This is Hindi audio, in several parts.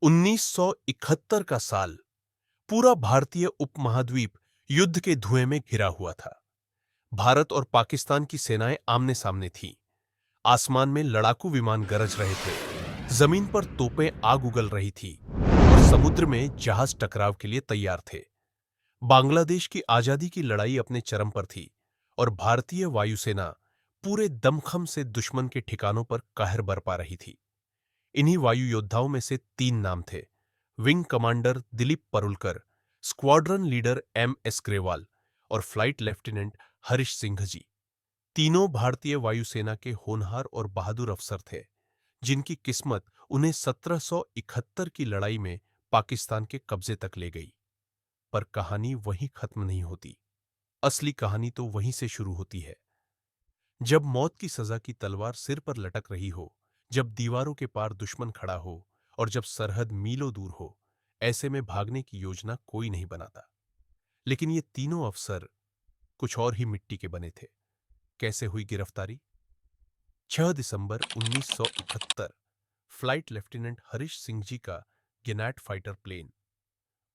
1971 का साल पूरा भारतीय उपमहाद्वीप युद्ध के धुएं में घिरा हुआ था। भारत और पाकिस्तान की सेनाएं आमने सामने थीं। आसमान में लड़ाकू विमान गरज रहे थे, जमीन पर तोपें आग उगल रही थी और समुद्र में जहाज टकराव के लिए तैयार थे। बांग्लादेश की आजादी की लड़ाई अपने चरम पर थी और भारतीय वायुसेना पूरे दमखम से दुश्मन के ठिकानों पर कहर बरपा रही थी। इन्हीं वायु योद्धाओं में से 3 नाम थे: wing commander Dilip Parulkar, squadron leader MS. Grewal और फ्लाइट लेफ्टिनेंट हरीश सिंह जी। तीनों भारतीय वायुसेना के होनहार और बहादुर अफसर थे, जिनकी किस्मत उन्हें 1771 की लड़ाई में पाकिस्तान के कब्जे तक ले गई। पर कहानी वहीं खत्म नहीं होती। असली कहानी तो वहीं से शुरू होती है। जब मौत की सजा की तलवार सिर पर लटक रही हो, जब दीवारों के पार दुश्मन खड़ा हो और जब सरहद मीलों दूर हो, ऐसे में भागने की योजना कोई नहीं बनाता। लेकिन ये तीनों अफसर कुछ और ही मिट्टी के बने थे। कैसे हुई गिरफ्तारी? 6 दिसंबर 1971 फ्लाइट लेफ्टिनेंट हरीश सिंह जी का गिनैट फाइटर प्लेन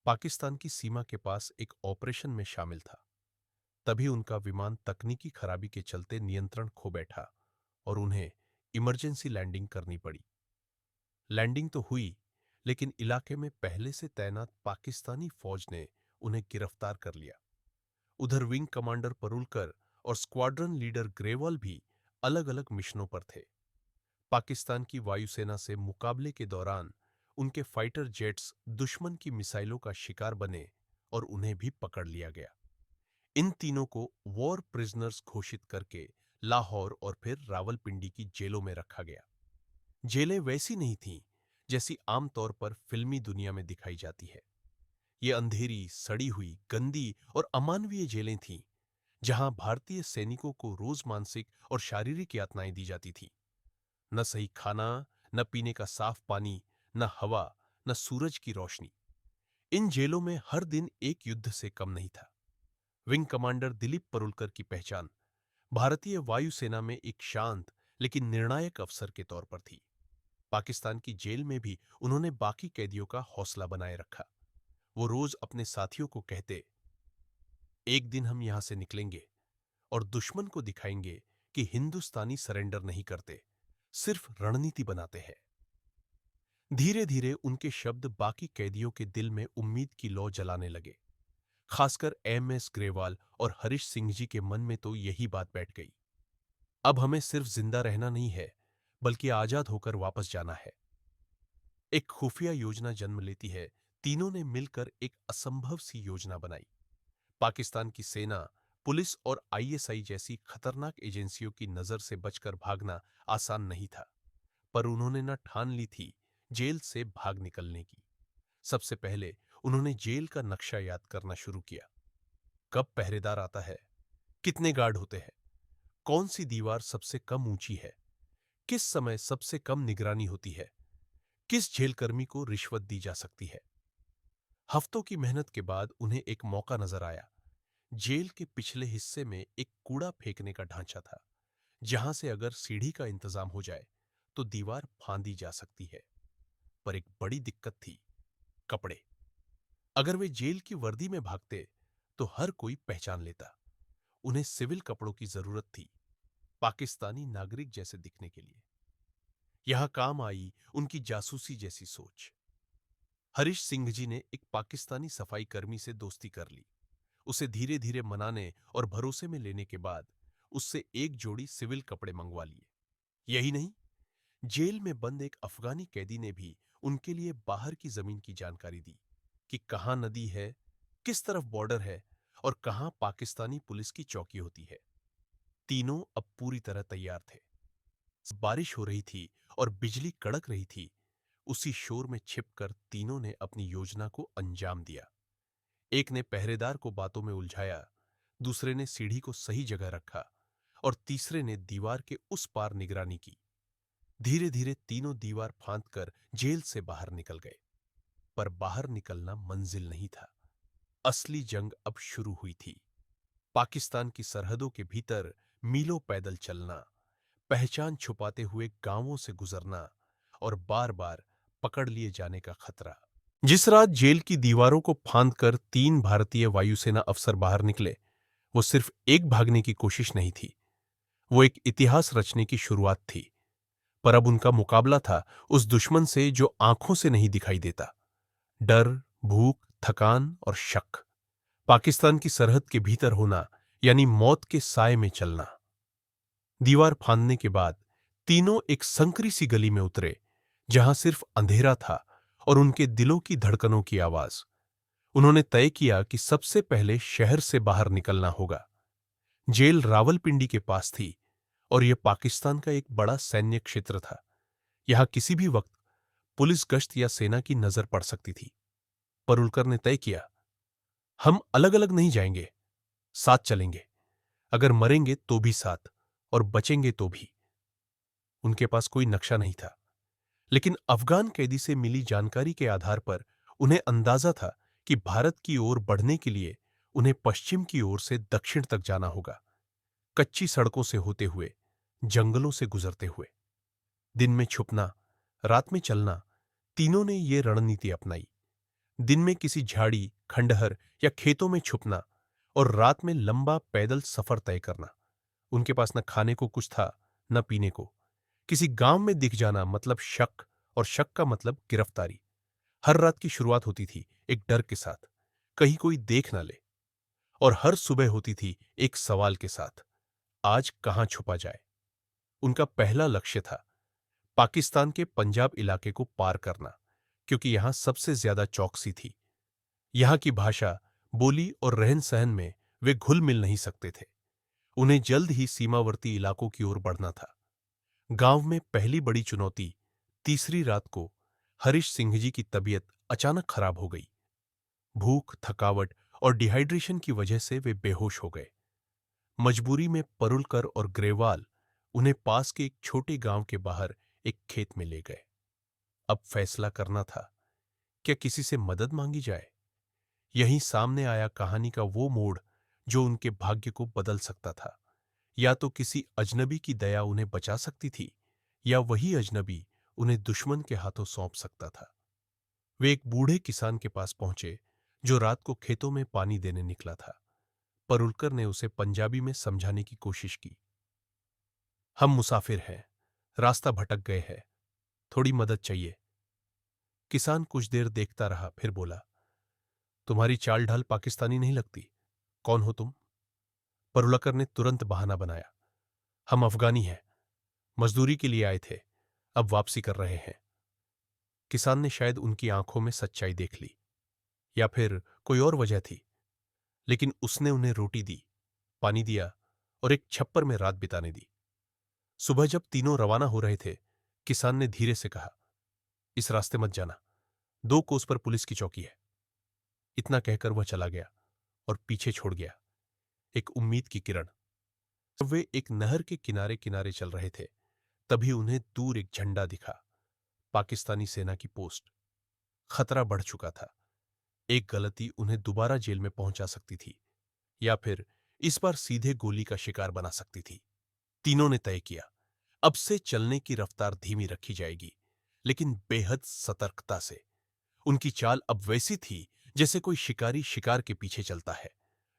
पाकिस्तान की सीमा के पास एक ऑपरेशन में शामिल था। तभी उनका विमान तकनीकी खराबी के चलते नियंत्रण खो बैठा और उन्हें इमरजेंसी लैंडिंग करनी पड़ी। लैंडिंग तो हुई, लेकिन इलाके में पहले से तैनात पाकिस्तानी फौज ने उन्हें गिरफ्तार कर लिया। उधर विंग कमांडर परुलकर और स्क्वाड्रन लीडर ग्रेवाल भी अलग-अलग मिशनों पर थे। पाकिस्तान की वायुसेना से मुकाबले के दौरान उनके फाइटर जेट्स दुश्मन की मिसाइलों का शिकार बने और उन्हें भी पकड़ लिया गया। इन तीनों को वॉर प्रिजनर्स घोषित करके लाहौर और फिर रावलपिंडी की जेलों में रखा गया। जेलें वैसी नहीं थीं जैसी आमतौर पर फिल्मी दुनिया में दिखाई जाती है। ये अंधेरी, सड़ी हुई, गंदी और अमानवीय जेलें थीं, जहां भारतीय सैनिकों को रोज मानसिक और शारीरिक यातनाएं दी जाती थीं। न सही खाना, न पीने का साफ पानी, न हवा, न सूरज की रोशनी। इन जेलों में हर दिन एक युद्ध से कम नहीं था। विंग कमांडर दिलीप परुलकर की पहचान भारतीय वायुसेना में एक शांत लेकिन निर्णायक अफसर के तौर पर थी। पाकिस्तान की जेल में भी उन्होंने बाकी कैदियों का हौसला बनाए रखा। वो रोज अपने साथियों को कहते, एक दिन हम यहां से निकलेंगे और दुश्मन को दिखाएंगे कि हिंदुस्तानी सरेंडर नहीं करते, सिर्फ रणनीति बनाते हैं। धीरे धीरे उनके शब्द बाकी कैदियों के दिल में उम्मीद की लौ जलाने लगे। खासकर एम.एस. ग्रेवाल और हरीश सिंह जी के मन में तो यही बात बैठ गई। अब हमें सिर्फ जिंदा रहना नहीं है, बल्कि आजाद होकर वापस जाना है। एक खुफिया योजना जन्म लेती है। तीनों ने मिलकर एक असंभव सी योजना बनाई। पाकिस्तान की सेना, पुलिस और आईएसआई जैसी खतरनाक एजेंसियों की नजर से बचकर भागना आसान नहीं था, पर उन्होंने न ठान ली थी जेल से भाग निकलने की। सबसे पहले उन्होंने जेल का नक्शा याद करना शुरू किया। कब पहरेदार आता है, कितने गार्ड होते हैं, कौन सी दीवार सबसे कम ऊंची है, किस समय सबसे कम निगरानी होती है, किस जेलकर्मी को रिश्वत दी जा सकती है। हफ्तों की मेहनत के बाद उन्हें एक मौका नजर आया। जेल के पिछले हिस्से में एक कूड़ा फेंकने का ढांचा था, जहां से अगर सीढ़ी का इंतजाम हो जाए तो दीवार फांदी जा सकती है। पर एक बड़ी दिक्कत थी, कपड़े। अगर वे जेल की वर्दी में भागते तो हर कोई पहचान लेता। उन्हें सिविल कपड़ों की जरूरत थी, पाकिस्तानी नागरिक जैसे दिखने के लिए। यहां काम आई उनकी जासूसी जैसी सोच। हरीश सिंह जी ने एक पाकिस्तानी सफाई कर्मी से दोस्ती कर ली। उसे धीरे धीरे मनाने और भरोसे में लेने के बाद उससे एक जोड़ी सिविल कपड़े मंगवा लिए। यही नहीं, जेल में बंद एक अफगानी कैदी ने भी उनके लिए बाहर की जमीन की जानकारी दी कि कहां नदी है, किस तरफ बॉर्डर है और कहां पाकिस्तानी पुलिस की चौकी होती है। तीनों अब पूरी तरह तैयार थे। बारिश हो रही थी और बिजली कड़क रही थी। उसी शोर में छिपकर तीनों ने अपनी योजना को अंजाम दिया। एक ने पहरेदार को बातों में उलझाया, दूसरे ने सीढ़ी को सही जगह रखा और तीसरे ने दीवार के उस पार निगरानी की। धीरे धीरे तीनों दीवार फांदकर जेल से बाहर निकल गए। पर बाहर निकलना मंजिल नहीं था। असली जंग अब शुरू हुई थी। पाकिस्तान की सरहदों के भीतर मीलों पैदल चलना, पहचान छुपाते हुए गांवों से गुजरना और बार बार पकड़ लिए जाने का खतरा। जिस रात जेल की दीवारों को फांदकर 3 भारतीय वायुसेना अफसर बाहर निकले, वो सिर्फ एक भागने की कोशिश नहीं थी, वो एक इतिहास रचने की शुरुआत थी। पर अब उनका मुकाबला था उस दुश्मन से जो आंखों से नहीं दिखाई देता। डर, भूख, थकान और शक। पाकिस्तान की सरहद के भीतर होना यानी मौत के साए में चलना। दीवार फांदने के बाद तीनों एक संकरी सी गली में उतरे, जहां सिर्फ अंधेरा था और उनके दिलों की धड़कनों की आवाज। उन्होंने तय किया कि सबसे पहले शहर से बाहर निकलना होगा। जेल रावलपिंडी के पास थी और यह पाकिस्तान का एक बड़ा सैन्य क्षेत्र था। यहां किसी भी वक्त पुलिस गश्त या सेना की नजर पड़ सकती थी। परुलकर ने तय किया, हम अलग अलग नहीं जाएंगे, साथ चलेंगे। अगर मरेंगे तो भी साथ, और बचेंगे तो भी। उनके पास कोई नक्शा नहीं था, लेकिन अफगान कैदी से मिली जानकारी के आधार पर उन्हें अंदाजा था कि भारत की ओर बढ़ने के लिए उन्हें पश्चिम की ओर से दक्षिण तक जाना होगा, कच्ची सड़कों से होते हुए, जंगलों से गुजरते हुए। दिन में छुपना, रात में चलना, तीनों ने ये रणनीति अपनाई। दिन में किसी झाड़ी, खंडहर या खेतों में छुपना और रात में लंबा पैदल सफर तय करना। उनके पास न खाने को कुछ था, न पीने को। किसी गांव में दिख जाना मतलब शक, और शक का मतलब गिरफ्तारी। हर रात की शुरुआत होती थी एक डर के साथ, कहीं कोई देख न ले। और हर सुबह होती थी एक सवाल के साथ, आज कहां छुपा जाए। उनका पहला लक्ष्य था पाकिस्तान के पंजाब इलाके को पार करना, क्योंकि यहां सबसे ज्यादा चौकसी थी। यहां की भाषा, बोली और रहन सहन में वे घुल मिल नहीं सकते थे। उन्हें जल्द ही सीमावर्ती इलाकों की ओर बढ़ना था। गांव में पहली बड़ी चुनौती, तीसरी रात को हरीश सिंह जी की तबीयत अचानक खराब हो गई। भूख, थकावट और डिहाइड्रेशन की वजह से वे बेहोश हो गए। मजबूरी में परुलकर और ग्रेवाल उन्हें पास के एक छोटे गांव के बाहर एक खेत में ले गए। अब फैसला करना था, क्या किसी से मदद मांगी जाए। यहीं सामने आया कहानी का वो मोड़ जो उनके भाग्य को बदल सकता था। या तो किसी अजनबी की दया उन्हें बचा सकती थी, या वही अजनबी उन्हें दुश्मन के हाथों सौंप सकता था। वे एक बूढ़े किसान के पास पहुंचे जो रात को खेतों में पानी देने निकला था। परुलकर ने उसे पंजाबी में समझाने की कोशिश की। हम मुसाफिर हैं, रास्ता भटक गए हैं, थोड़ी मदद चाहिए। किसान कुछ देर देखता रहा, फिर बोला, तुम्हारी चाल ढाल पाकिस्तानी नहीं लगती, कौन हो तुम। परुलकर ने तुरंत बहाना बनाया, हम अफगानी हैं, मजदूरी के लिए आए थे, अब वापसी कर रहे हैं। किसान ने शायद उनकी आंखों में सच्चाई देख ली, या फिर कोई और वजह थी, लेकिन उसने उन्हें रोटी दी, पानी दिया और एक छप्पर में रात बिताने दी। सुबह जब तीनों रवाना हो रहे थे, किसान ने धीरे से कहा, इस रास्ते मत जाना, 2 कोस पर पुलिस की चौकी है। इतना कहकर वह चला गया और पीछे छोड़ गया एक उम्मीद की किरण। जब वे एक नहर के किनारे किनारे चल रहे थे, तभी उन्हें दूर एक झंडा दिखा, पाकिस्तानी सेना की पोस्ट। खतरा बढ़ चुका था। एक गलती उन्हें दोबारा जेल में पहुंचा सकती थी, या फिर इस बार सीधे गोली का शिकार बना सकती थी। तीनों ने तय किया, अब से चलने की रफ्तार धीमी रखी जाएगी, लेकिन बेहद सतर्कता से। उनकी चाल अब वैसी थी जैसे कोई शिकारी शिकार के पीछे चलता है,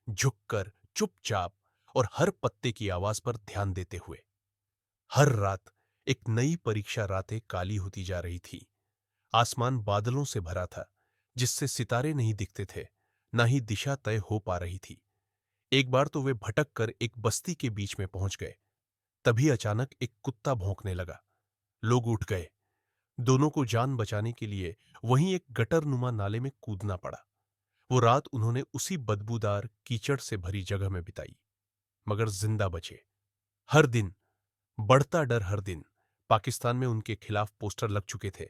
झुककर, चुपचाप और हर पत्ते की आवाज पर ध्यान देते हुए। हर रात एक नई परीक्षा रातें काली होती जा रही थी। आसमान बादलों से भरा था, जिससे सितारे नहीं दिखते थे, ना ही दिशा तय हो पा रही थी। एक बार तो वे भटक कर एक बस्ती के बीच में पहुंच गए। तभी अचानक एक कुत्ता भौंकने लगा। लोग उठ गए। दोनों को जान बचाने के लिए वहीं एक गटरनुमा नाले में कूदना पड़ा। वो रात उन्होंने उसी बदबूदार कीचड़ से भरी जगह में बिताई, मगर जिंदा बचे। हर दिन बढ़ता डर, हर दिन पाकिस्तान में उनके खिलाफ पोस्टर लग चुके थे।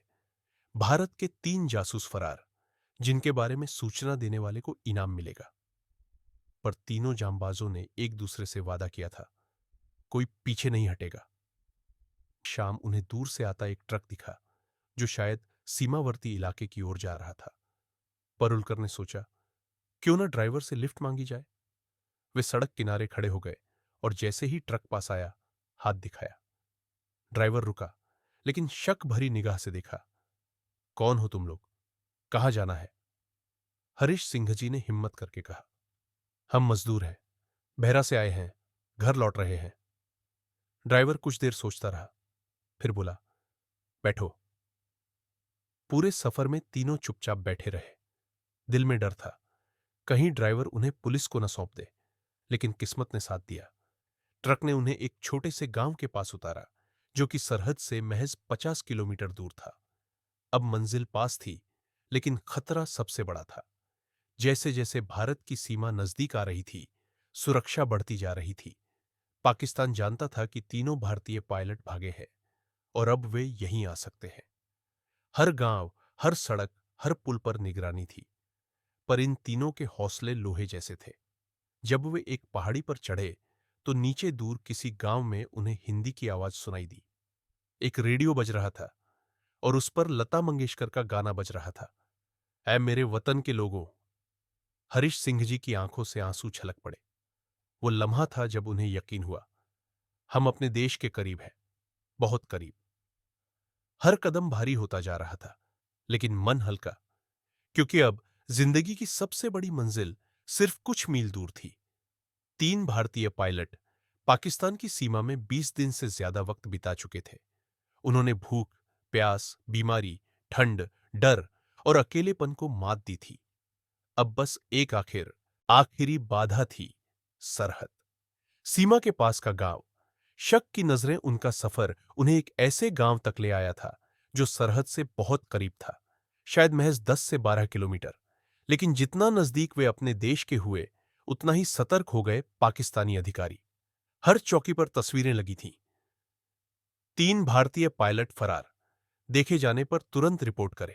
भारत के 3 जासूस फरार, जिनके बारे में सूचना देने वाले को इनाम मिलेगा। पर तीनों जांबाजों ने एक दूसरे से वादा किया था, कोई पीछे नहीं हटेगा। शाम उन्हें दूर से आता एक ट्रक दिखा, जो शायद सीमावर्ती इलाके की ओर जा रहा था। परुलकर ने सोचा, क्यों ना ड्राइवर से लिफ्ट मांगी जाए। वे सड़क किनारे खड़े हो गए और जैसे ही ट्रक पास आया, हाथ दिखाया। ड्राइवर रुका, लेकिन शक भरी निगाह से देखा। कौन हो तुम लोग? कहाँ जाना है? हरीश सिंह जी ने हिम्मत करके कहा। हम मजदूर हैं, बहरा से आए हैं, घर लौट रहे हैं। ड्राइवर कुछ देर सोचता रहा, फिर बोला, बैठो। पूरे सफर में तीनों चुपचाप बैठे रहे। दिल में डर था, कहीं ड्राइवर उन्हें पुलिस को न सौंप दे, लेकिन किस्मत ने साथ दिया। ट्रक ने उन्हें एक छोटे से गांव के पास उतारा, जो कि सरहद से महज 50 किलोमीटर दूर था। अब मंजिल पास थी, लेकिन खतरा सबसे बड़ा था। जैसे जैसे भारत की सीमा नजदीक आ रही थी, सुरक्षा बढ़ती जा रही थी। पाकिस्तान जानता था कि तीनों भारतीय पायलट भागे हैं और अब वे यहीं आ सकते हैं। हर गांव, हर सड़क, हर पुल पर निगरानी थी, पर इन तीनों के हौसले लोहे जैसे थे। जब वे एक पहाड़ी पर चढ़े, तो नीचे दूर किसी गांव में उन्हें हिंदी की आवाज सुनाई दी। एक रेडियो बज रहा था और उस पर लता मंगेशकर का गाना बज रहा था, ऐ मेरे वतन के लोगों। हरीश सिंह जी की आंखों से आंसू छलक पड़े। वो लम्हा था जब उन्हें यकीन हुआ, हम अपने देश के करीब हैं, बहुत करीब। हर कदम भारी होता जा रहा था, लेकिन मन हल्का, क्योंकि अब जिंदगी की सबसे बड़ी मंजिल सिर्फ कुछ मील दूर थी। तीन भारतीय पायलट पाकिस्तान की सीमा में 20 दिन से ज्यादा वक्त बिता चुके थे। उन्होंने भूख, प्यास, बीमारी, ठंड, डर और अकेलेपन को मात दी थी। अब बस एक आखिरी बाधा थी, सरहद। सीमा के पास का गांव। शक की नजरें उनका सफर उन्हें एक ऐसे गांव तक ले आया था जो सरहद से बहुत करीब था, शायद महज 10 से 12 किलोमीटर। लेकिन जितना नजदीक वे अपने देश के हुए, उतना ही सतर्क हो गए पाकिस्तानी अधिकारी। हर चौकी पर तस्वीरें लगी थीं। तीन भारतीय पायलट फरार, देखे जाने पर तुरंत रिपोर्ट करें।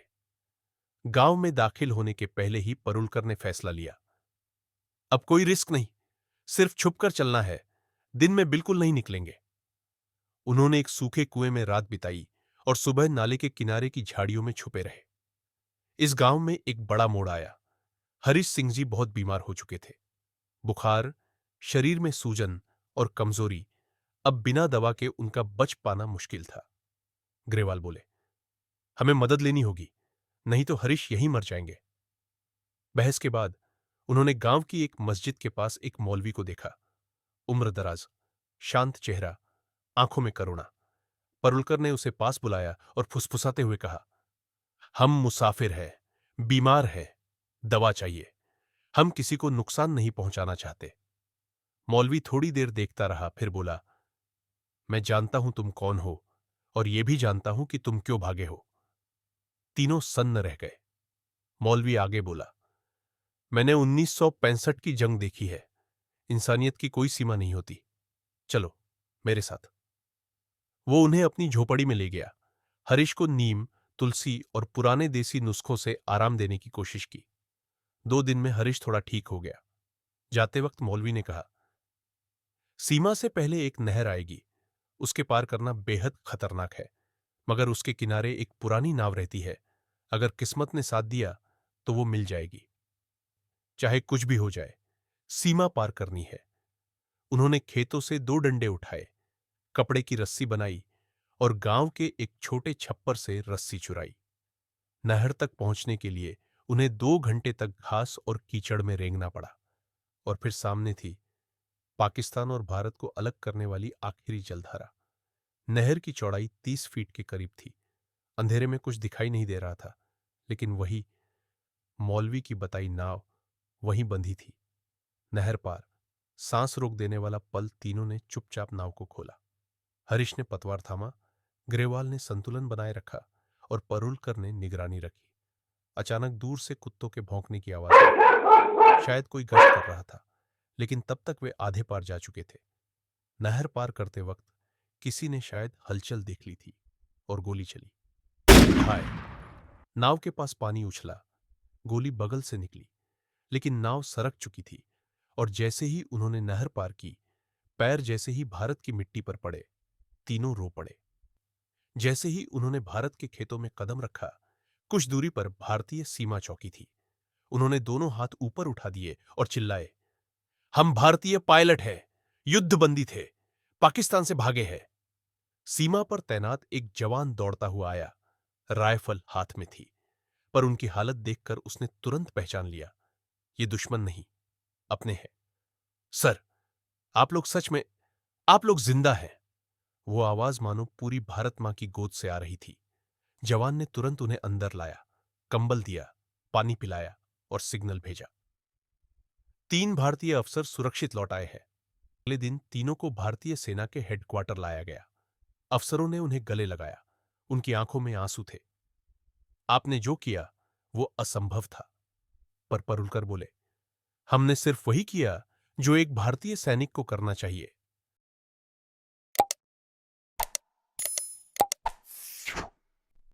गांव में दाखिल होने के पहले ही परुलकर ने फैसला लिया, अब कोई रिस्क नहीं, सिर्फ छुपकर चलना है, दिन में बिल्कुल नहीं निकलेंगे। उन्होंने एक सूखे कुएं में रात बिताई और सुबह नाले के किनारे की झाड़ियों में छुपे रहे। इस गांव में एक बड़ा मोड़ आया। हरीश सिंह जी बहुत बीमार हो चुके थे। बुखार, शरीर में सूजन और कमजोरी। अब बिना दवा के उनका बच पाना मुश्किल था। ग्रेवाल बोले, हमें मदद लेनी होगी, नहीं तो हरीश यहीं मर जाएंगे। बहस के बाद उन्होंने गांव की एक मस्जिद के पास एक मौलवी को देखा। उम्रदराज, शांत चेहरा, आंखों में करुणा। परुलकर ने उसे पास बुलाया और फुसफुसाते हुए कहा, हम मुसाफिर हैं, बीमार हैं, दवा चाहिए। हम किसी को नुकसान नहीं पहुंचाना चाहते। मौलवी थोड़ी देर देखता रहा, फिर बोला, मैं जानता हूं तुम कौन हो और यह भी जानता हूं कि तुम क्यों भागे हो। तीनों सन्न रह गए। मौलवी आगे बोला, मैंने 1965 की जंग देखी है। इंसानियत की कोई सीमा नहीं होती। चलो मेरे साथ। वो उन्हें अपनी झोपड़ी में ले गया। हरीश को नीम, तुलसी और पुराने देसी नुस्खों से आराम देने की कोशिश की। 2 दिन में हरीश थोड़ा ठीक हो गया। जाते वक्त मौलवी ने कहा, सीमा से पहले एक नहर आएगी, उसके पार करना बेहद खतरनाक है, मगर उसके किनारे एक पुरानी नाव रहती है। अगर किस्मत ने साथ दिया तो वो मिल जाएगी। चाहे कुछ भी हो जाए, सीमा पार करनी है। उन्होंने खेतों से 2 डंडे उठाए, कपड़े की रस्सी बनाई और गांव के एक छोटे छप्पर से रस्सी चुराई। नहर तक पहुंचने के लिए उन्हें 2 घंटे तक घास और कीचड़ में रेंगना पड़ा। और फिर सामने थी पाकिस्तान और भारत को अलग करने वाली आखिरी जलधारा। नहर की चौड़ाई 30 फीट के करीब थी। अंधेरे में कुछ दिखाई नहीं दे रहा था, लेकिन वही मौलवी की बताई नाव वहीं बंधी थी। नहर पार, सांस रोक देने वाला पल। तीनों ने चुपचाप नाव को खोला। हरीश ने पतवार थामा, ग्रेवाल ने संतुलन बनाए रखा और परुलकर ने निगरानी रखी। अचानक दूर से कुत्तों के भौंकने की आवाज आई। शायद कोई गश्त कर रहा था, लेकिन तब तक वे आधे पार जा चुके थे। नहर पार करते वक्त किसी ने शायद हलचल देख ली थी और गोली चली। हाय! नाव के पास पानी उछला। गोली बगल से निकली, लेकिन नाव सरक चुकी थी और जैसे ही उन्होंने नहर पार की, पैर जैसे ही भारत की मिट्टी पर पड़े, तीनों रो पड़े। जैसे ही उन्होंने भारत के खेतों में कदम रखा, कुछ दूरी पर भारतीय सीमा चौकी थी। उन्होंने दोनों हाथ ऊपर उठा दिए और चिल्लाए, हम भारतीय पायलट हैं, युद्धबंदी थे, पाकिस्तान से भागे हैं। सीमा पर तैनात एक जवान दौड़ता हुआ आया, राइफल हाथ में थी। पर उनकी हालत देखकर उसने तुरंत पहचान लिया, ये दुश्मन नहीं, अपने हैं। सर, आप लोग सच में, आप लोग जिंदा हैं। वो आवाज मानो पूरी भारत मां की गोद से आ रही थी। जवान ने तुरंत उन्हें अंदर लाया, कंबल दिया, पानी पिलाया और सिग्नल भेजा। 3 भारतीय अफसर सुरक्षित लौट आए हैं। अगले दिन तीनों को भारतीय सेना के हेडक्वार्टर लाया गया। अफसरों ने उन्हें गले लगाया। उनकी आंखों में आंसू थे। आपने जो किया वो असंभव था। पर परुलकर बोले, हमने सिर्फ वही किया जो एक भारतीय सैनिक को करना चाहिए।